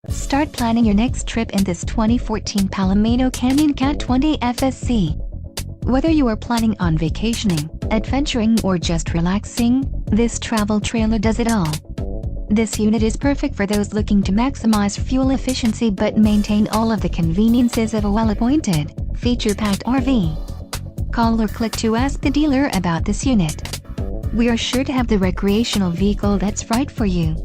Start planning your next trip in this 2014 Palomino Canyon Cat 20 FSC. Whether you are planning on vacationing, adventuring or just relaxing, this travel trailer does it all. This unit is perfect for those looking to maximize fuel efficiency but maintain all of the conveniences of a well-appointed, feature-packed RV. Call or click to ask the dealer about this unit. We are sure to have the recreational vehicle that's right for you.